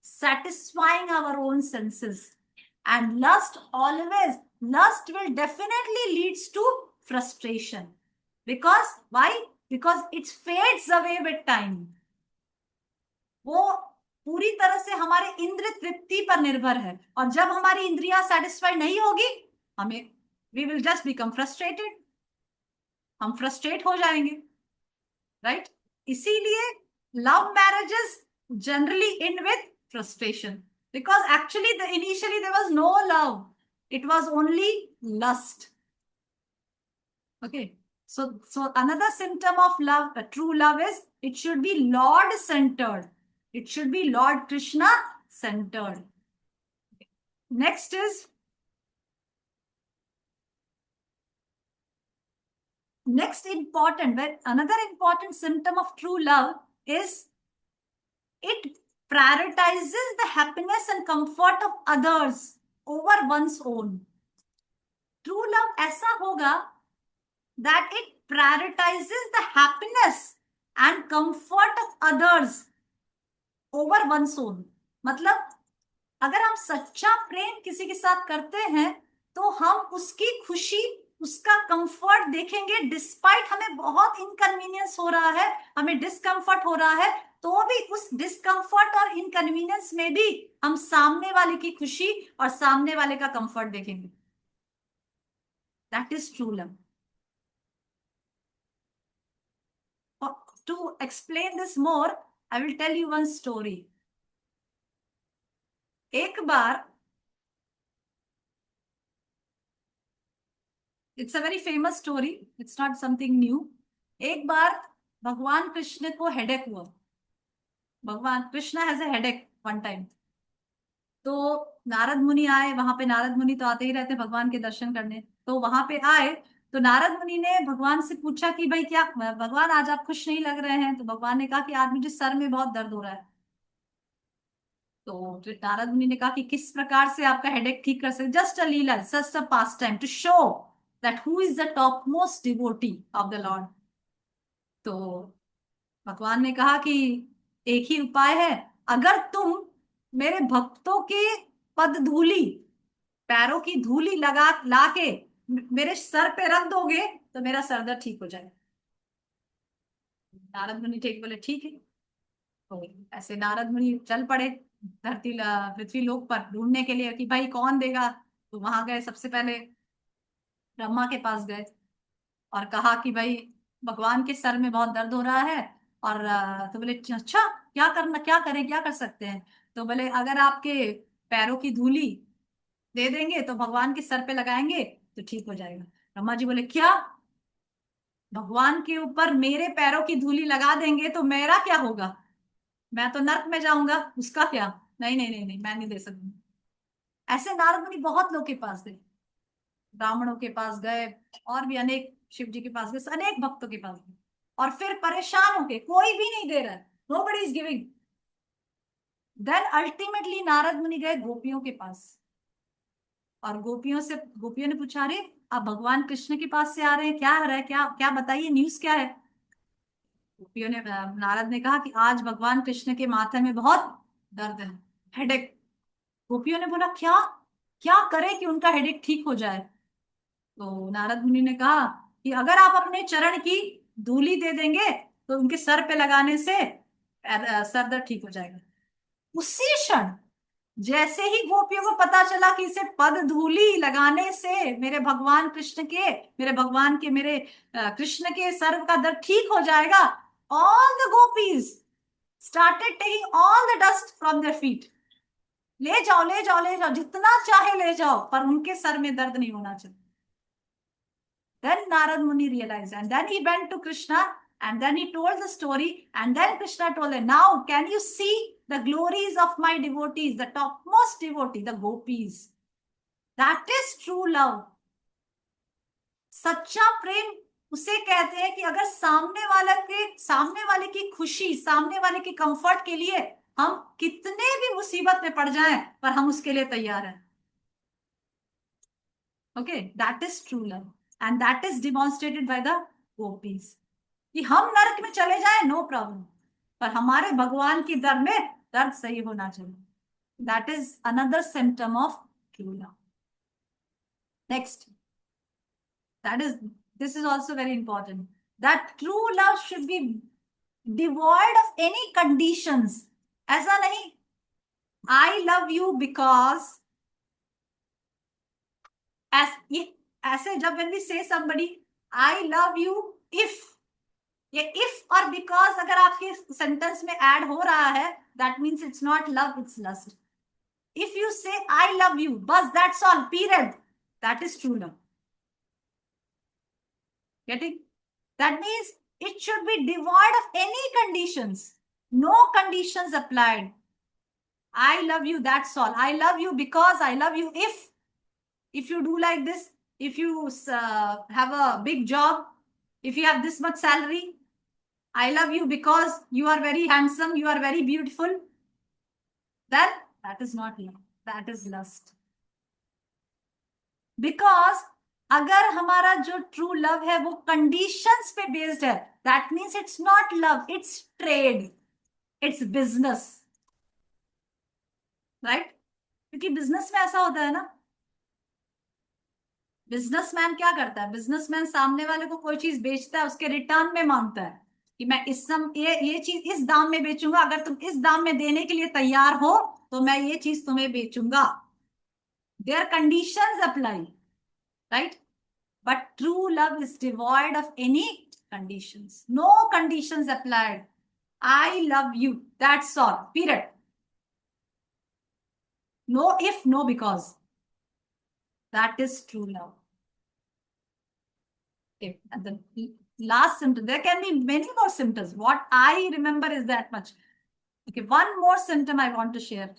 satisfying our own senses। And lust will definitely leads to frustration। Because why? Because it fades away with time। वो पूरी तरह से हमारे इंद्रिय तृप्ति पर निर्भर है, और जब हमारी इंद्रियां सेटिस्फाई नहीं होगी, हमें we will just become frustrated, हम फ्रस्ट्रेट हो जाएंगे, राइट? इसीलिए love marriages generally end with frustration, because actually initially there was no love, it was only lust. Okay, so another symptom of love, true love, is it should be Lord centered, it should be Lord Krishna centered। Next is, another important symptom of true love is it prioritizes the happiness and comfort of others over one's own। True love ऐसा होगा that it prioritizes the happiness and comfort of others over one's own। मतलब अगर हम सच्चा प्रेम किसी के साथ करते हैं तो हम उसकी खुशी, उसका कंफर्ट देखेंगे, डिस्पाइट हमें बहुत इनकन्वीनियंस हो रहा है, हमें डिस्कंफर्ट हो रहा है, तो भी उस डिस्कंफर्ट और इनकन्वीनियंस में भी हम सामने वाले की खुशी और सामने वाले का कंफर्ट देखेंगे। That is true love. To explain this more, I will tell you one story। एक बार, it's a very famous story, it's not something new. एक बार भगवान कृष्ण को हेडेक हुआ। भगवान Krishna has a headache one time. तो नारद मुनि आए वहां पे। नारद मुनि तो आते ही रहते भगवान के दर्शन करने। तो वहां पे आए तो नारद मुनि ने भगवान से पूछा कि भाई क्या भगवान आज आप खुश नहीं लग रहे हैं? तो भगवान ने कहा कि आज मुझे सर में बहुत दर्द हो रहा है। तो फिर नारद मुनि ने कहा कि किस प्रकार से आपका हेडेक ठीक कर सकते? Just a leela, just a pastime to show that who is the top most devotee of the Lord. तो भगवान ने कहा कि एक ही उपाय है, अगर तुम मेरे भक्तों के पद धूली, पैरों की धूली लगा लाके मेरे सर पे रख दोगे तो मेरा सर दर्द ठीक हो जाएगा। नारद मुनि ठीक बोले, ठीक है। तो ऐसे नारद मुनि चल पड़े पृथ्वी लोक पर ढूंढने के लिए कि भाई कौन देगा। तो वहां गए, सबसे पहले ब्रह्मा के पास गए और कहा कि भाई भगवान के सर में बहुत दर्द हो रहा है। और तो बोले अच्छा, क्या करना, क्या करें, क्या कर सकते हैं? तो बोले अगर आपके पैरों की धूली दे देंगे तो भगवान के सर पे लगाएंगे तो ठीक हो जाएगा। ब्रह्मा जी बोले क्या? भगवान के ऊपर मेरे पैरों की धूली लगा देंगे तो मेरा क्या होगा? मैं तो नर्क में जाऊंगा, उसका क्या? नहीं नहीं नहीं नहीं, मैं नहीं दे सकती। ऐसे नारद मुनि बहुत लोग के पास गए, ब्राह्मणों के पास गए, और भी अनेक, शिव जी के पास गए, अनेक भक्तों के पास गए। और फिर परेशान होके कोई भी नहीं दे रहा है, nobody is giving. Then ultimately Narada Muni गए गोपियों के पास। और गोपियों ने पूछा, अरे आप भगवान कृष्ण के पास से आ रहे हैं, क्या हो रहा है, क्या क्या बताइए, न्यूज क्या है? गोपियों ने नारद ने कहा कि आज भगवान कृष्ण के माथे में बहुत दर्द है, हेडेक। गोपियों ने बोला क्या, क्या करें कि उनका हेडेक ठीक हो जाए? तो नारद मुनि ने कहा कि अगर आप अपने चरण की धूली दे देंगे तो उनके सर पे लगाने से सर दर्द ठीक हो जाएगा। उसी क्षण जैसे ही गोपियों को पता चला कि इसे पद धूली लगाने से मेरे कृष्ण के सर का दर्द ठीक हो जाएगा, all the gopis started taking all the dust from their feet. ले जाओ ले जाओ ले जाओ, जितना चाहे ले जाओ, पर उनके सर में दर्द नहीं होना चाहिए। Then Narad Muni realized, and then he went to Krishna, and then he told the story, and then Krishna told him, now can you see the glories of my devotees, the topmost devotee, the gopis? That is true love. सच्चा प्रेम उसे कहते हैं कि अगर सामने वाले की खुशी, सामने वाले की कंफर्ट के लिए हम कितने भी मुसीबत में पड़ जाएं, पर हम उसके लिए तैयार हैं। Okay, that is true love, and that is demonstrated by the gopis. कि हम नरक में चले जाए नो प्रॉब्लम, पर हमारे भगवान की दर में दर्द सही होना चाहिए। That is another symptom of true love. Next, that is, this is also very important, that true love should be devoid of any conditions. ऐसा नहीं, आई लव यू बिकॉज, ऐसे जब when we say somebody I love you if, ये if और because अगर आपके sentence में add हो रहा है, that means it's not love, it's lust. If you say I love you बस, that's all, period, that is true love. Getting? That means it should be devoid of any conditions, no conditions applied. I love you, that's all. I love you because I love you if you do like this, if you have a big job, if you have this much salary, I love you because you are very handsome, you are very beautiful. Then that is not love, that is lust. Because अगर हमारा जो true love है वो conditions पे based है, that means it's not love, it's trade, it's business, right? क्योंकि business में ऐसा होता है ना, बिजनेसमैन क्या करता है? बिजनेसमैन सामने वाले को कोई चीज बेचता है, उसके रिटर्न में मांगता है कि मैं ये चीज इस दाम में बेचूंगा, अगर तुम इस दाम में देने के लिए तैयार हो तो मैं ये चीज तुम्हें बेचूंगा। There conditions apply, right? But true love is devoid of any conditions. No conditions applied. I love you. That's all. Period. No if, no because. That is true love. Okay. And the last symptom, there can be many more symptoms. What I remember is that much. Okay, one more symptom I want to share.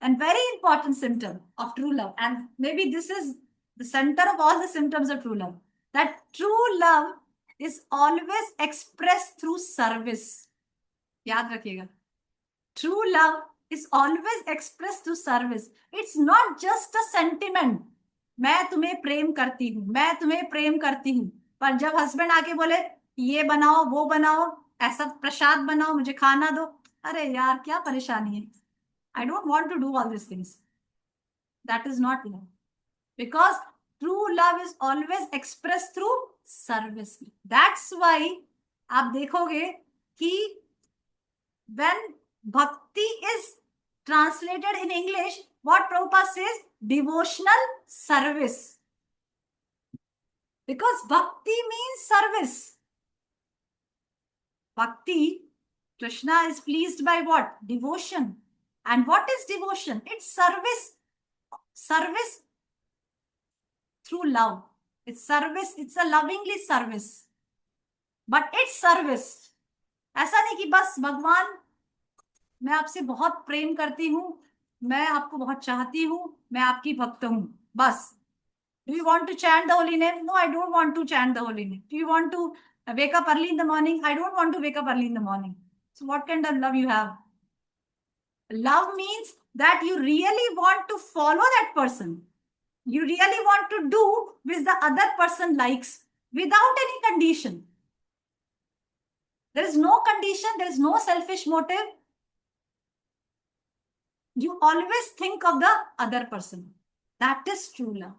And very important symptom of true love. And maybe this is the center of all the symptoms of true love. That true love is always expressed through service. याद रखिएगा. True love is always expressed through service. It's not just a sentiment. मैं तुम्हें प्रेम करती हूँ, मैं तुम्हें प्रेम करती हूँ. पर जब हस्बैंड आके बोले ये बनाओ, वो बनाओ, ऐसा प्रसाद बनाओ, मुझे खाना दो, अरे यार क्या परेशानी है. I don't want to do all these things. That is not love. Because true love is always expressed through service. That's why आप देखोगे कि when bhakti is translated in English, what Prabhupada says? Devotional service. Because bhakti means service. Bhakti, Krishna is pleased by what? Devotion. And what is devotion? It's service. Service through love. It's service. It's a lovingly service. But it's service. ऐसा नहीं कि बस भगवान मैं आपसे बहुत प्रेम करती हूँ, मैं आपको बहुत चाहती हूँ, मैं आपकी भक्त हूँ, बस. Do you want to chant the holy name? No, I don't want to chant the holy name. Do you want to wake up early in the morning? I don't want to wake up early in the morning. So what kind of love you have? Love means that you really want to follow that person. You really want to do which the other person likes without any condition. There is no condition, there is no selfish motive. You always think of the other person. That is true love.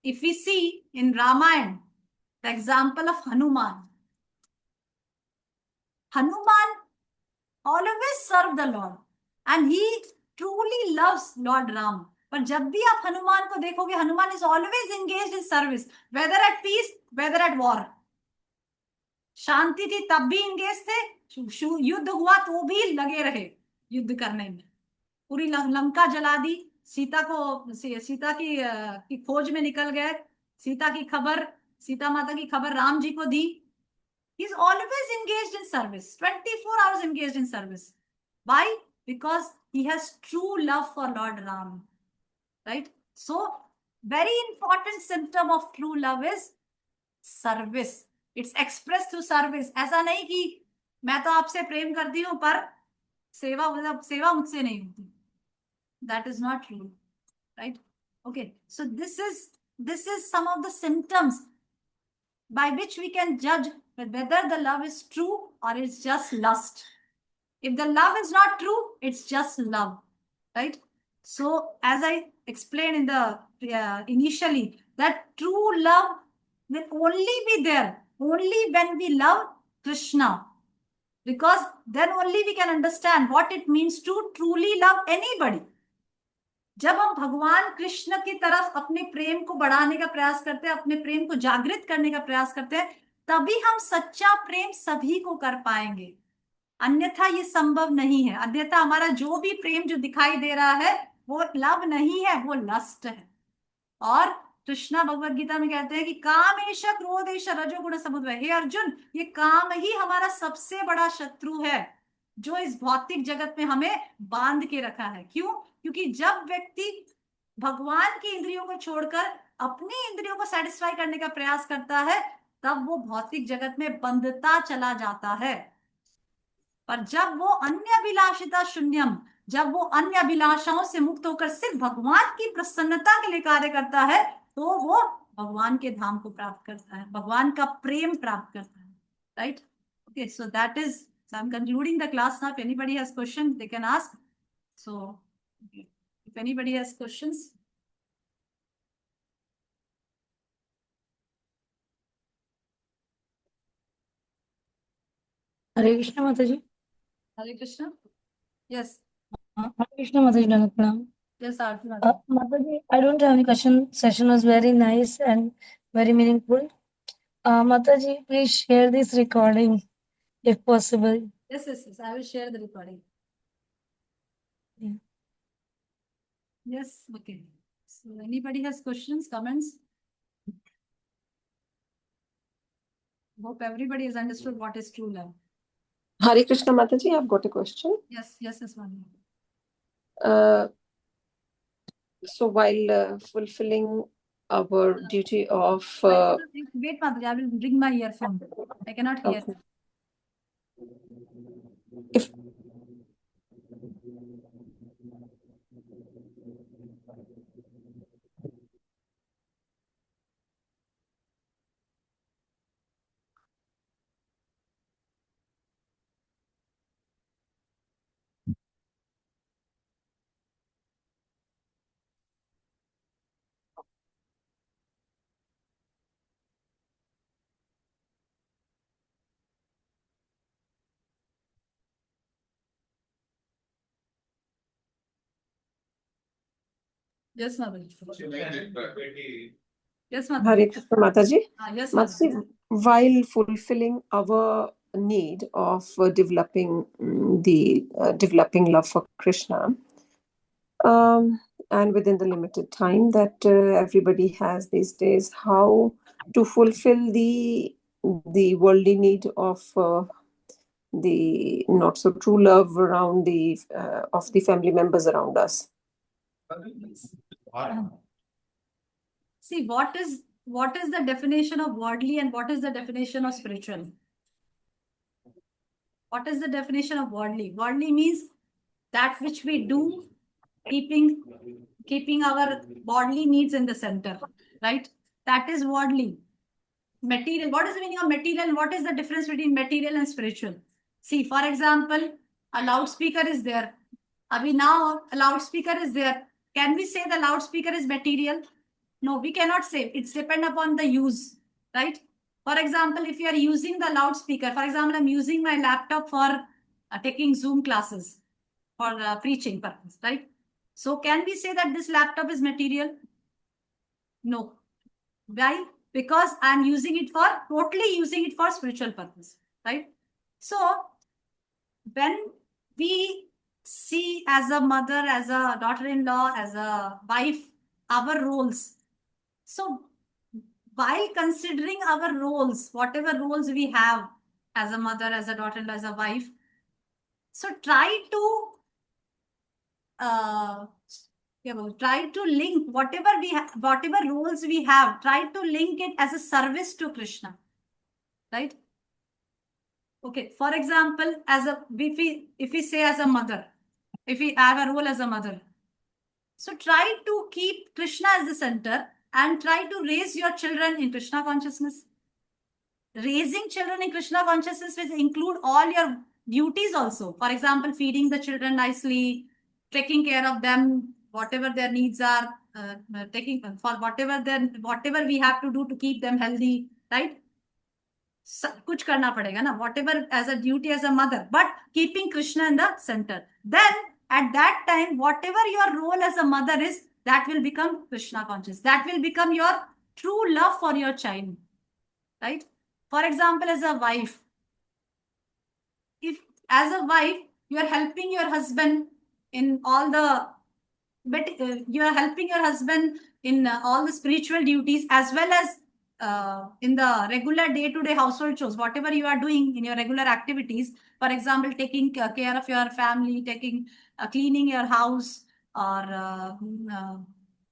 If we see in Ramayana, the example of Hanuman. Hanuman always served the Lord and he truly loves Lord Ram. पर जब भी आप हनुमान को देखोगे, Hanuman is always engaged in service, whether at peace, whether at war. शांति थी तब भी engage थे, युद्ध हुआ तो भी लगे रहे युद्ध करने में. पूरी लंका जला दी, सीता की खोज में निकल गए, सीता माता की खबर राम जी को दी. He is always engaged in service, 24 hours engaged in service. Why? Because he has true love for Lord Ram. Right? So, very important symptom of true love is service. It's expressed through service. ऐसा नहीं कि मैं तो आपसे प्रेम करती हूँ पर सेवा मुझसे नहीं होती. That is not true. Right? Okay. So this is some of the symptoms by which we can judge whether the love is true or it's just lust. If the love is not true, it's just love. Right? So as I explained in the initially, that true love will only be there only when we love Krishna. Because then only we can understand what it means to truly love anybody. जब हम भगवान कृष्ण की तरफ अपने प्रेम को बढ़ाने का प्रयास करते हैं, अपने प्रेम को जागृत करने का प्रयास करते हैं, तभी हम सच्चा प्रेम सभी को कर पाएंगे. अन्यथा ये संभव नहीं है. अन्यथा हमारा जो भी प्रेम जो दिखाई दे रहा है वो लव नहीं है, वो लस्ट है. और कृष्णा भगवद गीता में कहते हैं कि कामेश क्रोधेश रजोगुण समुद्भव. हे अर्जुन, ये काम ही हमारा सबसे बड़ा शत्रु है जो इस भौतिक जगत में हमें बांध के रखा है. क्यों? क्योंकि जब व्यक्ति भगवान की इंद्रियों को छोड़कर अपनी इंद्रियों को सेटिस्फाई करने का प्रयास करता है, तब वो भौतिक जगत में बंधता चला जाता है. पर जब वो अन्य अभिलाषिता शून्यम, जब वो अन्य अभिलाषाओं से मुक्त होकर सिर्फ भगवान की प्रसन्नता के लिए कार्य करता है, तो वो भगवान के धाम को प्राप्त करता है, भगवान का प्रेम प्राप्त करता है. Right? Okay, so that is, so I'm concluding the class now. If anybody has questions, they can ask. So, okay. If anybody has questions. Hare Krishna Mataji. Hare Krishna. Yes. Hare Krishna Mataji. Pranam. Yes, Arjun. Mataji, I don't have any question. Session was very nice and very meaningful. Mataji, please share this recording if possible. Yes. I will share the recording. Yes, okay. So anybody has questions, comments? Hope everybody has understood what is true love. Hare Krishna Mataji, I've got a question. Yes, Manu. So while fulfilling our duty of Wait, Mataji, I will bring my earphone. I cannot hear. okay. If Yes, Mataji. Yes, Mataji. Hare Krishna Mataji, Yes, Mataji. Mataji, while fulfilling our need of developing developing love for Krishna, and within the limited time that everybody has these days, how to fulfill the worldly need of the not so true love around the of the family members around us. See, what is the definition of worldly and what is the definition of spiritual? What is the definition of worldly? Worldly means that which we do, keeping our bodily needs in the center, right? That is worldly. Material. What is the meaning of material? What is the difference between material and spiritual? See, for example, a loudspeaker is there. Abhi now a loudspeaker is there. Can we say the loudspeaker is material? No, we cannot say. It's depend upon the use, right? For example, if you are using the loudspeaker, for example, I'm using my laptop for taking Zoom classes for preaching purpose, right? So can we say that this laptop is material? No. Why? Because I'm totally using it for spiritual purpose, right? So when we see as a mother, as a daughter-in-law, as a wife, our roles. So while considering our roles, whatever roles we have as a mother, as a daughter-in-law, as a wife, so try to link whatever roles we have, try to link it as a service to Krishna, right? Okay, for example, if we say as a mother, if we have a role as a mother, so try to keep Krishna as the center and try to raise your children in Krishna consciousness. Raising children in Krishna consciousness will include all your duties also. For example, feeding the children nicely, taking care of them, whatever their needs are, taking for whatever we have to do to keep them healthy, right? सब कुछ करना पड़ेगा ना, whatever as a duty as a mother, but keeping Krishna in the center. Then at that time, whatever your role as a mother is, that will become Krishna conscious. That will become your true love for your child, right? For example, as a wife, if as a wife you are helping your husband in all the you are helping your husband in all the spiritual duties as well as in the regular day-to-day household chores, whatever you are doing in your regular activities. For example, taking care of your family, taking cleaning your house, or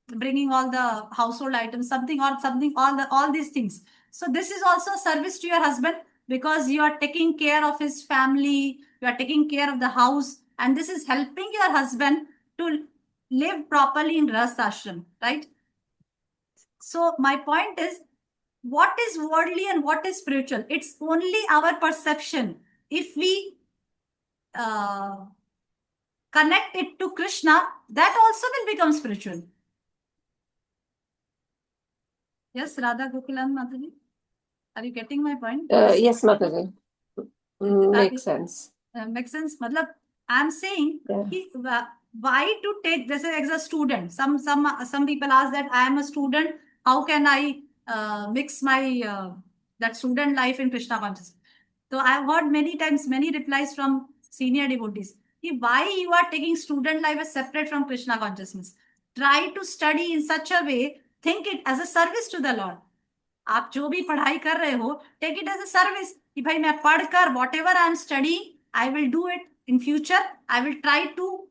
bringing all the household items, all these things. So this is also a service to your husband because you are taking care of his family, you are taking care of the house, and this is helping your husband to live properly in Ras Ashram, right? So my point is, what is worldly and what is spiritual? It's only our perception. If we connect it to Krishna, that also will become spiritual. Yes, Radha Gokulam Mataji? Are you getting my point? Yes, Mataji. Makes sense. Makes sense. Matlab, I'm saying, why to take this as a student? Some people ask that I am a student. How can I mix my that student life in Krishna consciousness? So I have heard many times many replies from senior devotees. Why you are taking student life as separate from Krishna consciousness? try to study in such a way, think it as a service to the Lord. आप जो भी पढ़ाई कर रहे हो, take it as a service कि भाई मैं पढ़कर whatever I am studying, I will do it in future. I will try to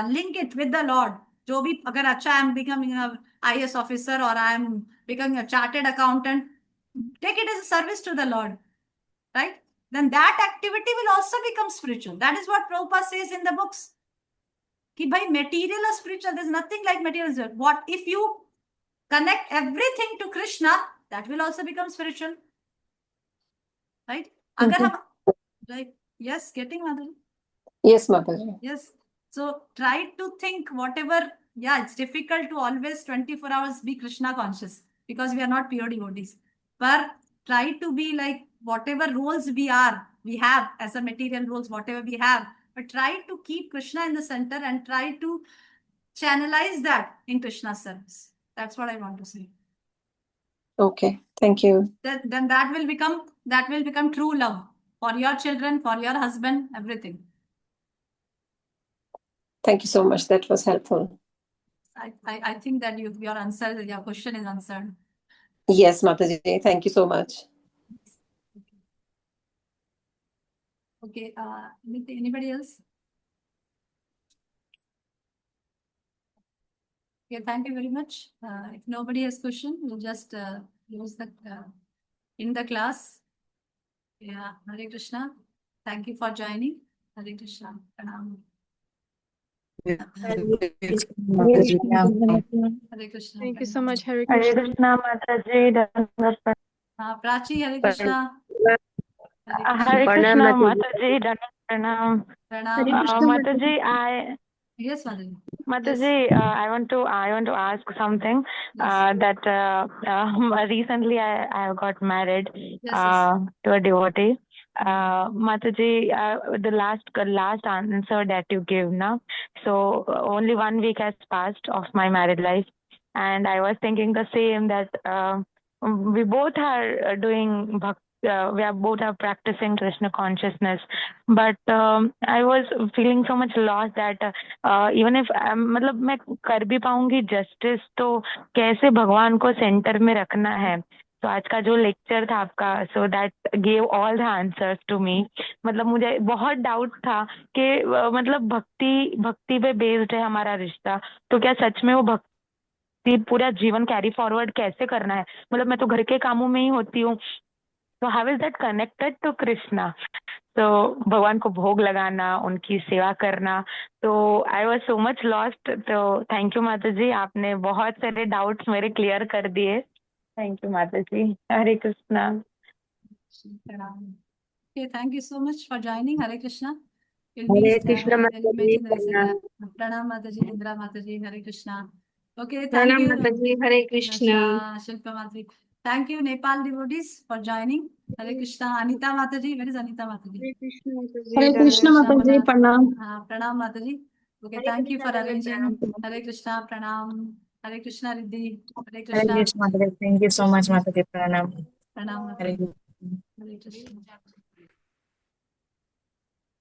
link it with the Lord. जो भी अगर अच्छा I am becoming a IAS officer or I am becoming a chartered accountant, take it as a service to the Lord, right? Then that activity will also become spiritual. That is what Prabhupada says in the books. कि भाई material or spiritual, there's nothing like material. What if you connect everything to Krishna, that will also become spiritual, right? अगर हम, right? Yes, getting Madhuri? Yes, Mataji. Yes. So try to think whatever. Yeah, it's difficult to always 24 hours be Krishna conscious because we are not pure devotees. But try to be like whatever roles we have as a material roles, whatever we have. But try to keep Krishna in the center and try to channelize that in Krishna's service. That's what I want to say. Okay, thank you. Then that will become true love for your children, for your husband, everything. Thank you so much. That was helpful. I think that your answer, your question is answered. Yes, Mataji. Thank you so much. Okay, anybody else? Okay, thank you very much. If nobody has question, we'll just use the in the class. Yeah, Hare Krishna. Thank you for joining. Hare Krishna. Pranam. Hare Krishna. Thank you so much, Hare Hare Krishna. Krishna, Mataji. Dandavat Prachi, Hare Krishna. Hare Krishna, Mataji. Dandavat Pranam. Pranam. Mataji, Yes, Madhuri. Mataji, I want to ask something. Yes. That recently I have got married Yes. to a devotee. Mataji, the last answer that you gave now. So only 1 week has passed of my married life, and I was thinking the same that we both are doing bhakti. We are both are practicing Krishna consciousness, but I was feeling so much lost that even if मतलब मैं कर भी पाऊंगी justice, तो कैसे भगवान को center में रखना है. तो आज का जो लेक्चर था आपका, so that gave all the answers to me. मतलब मुझे बहुत डाउट था कि मतलब भक्ति पे बेस्ड है हमारा रिश्ता, तो क्या सच में वो भक्ति पूरा जीवन कैरी फॉरवर्ड कैसे करना है. मतलब मैं तो घर के कामों में ही होती हूँ, तो how is that connected to Krishna. तो भगवान को भोग लगाना, उनकी सेवा करना, तो I was so much lost. तो थैंक यू माता जी, आपने बहुत सारे डाउट्स मेरे क्लियर कर दिए. थैंक यू माता जी. हरे Krishna. Okay, thank you so much for joining. Hare Krishna. Hare Krishna, We'll meet in the Mataji. Pranam Mataji, Indra Mataji, Hare Krishna. Okay, thank Pranam you. Mataji, Hare Krishna. Shilpa Mataji. Thank you, Nepal devotees, for joining. Hare Krishna. Anita Mataji, where is Anita Mataji? Hare Krishna, Mataji. Hare Krishna Mataji, Pranam. Pranam Mataji. Okay, thank you for arranging. Hare Krishna, Pranam. Hare Krishna, Riddhi. Hare Hare Krishna. Krishna Mataji. Thank you so much, Mataji. Pranam. Pranam Hare Mataji. Krishna. Hare Krishna.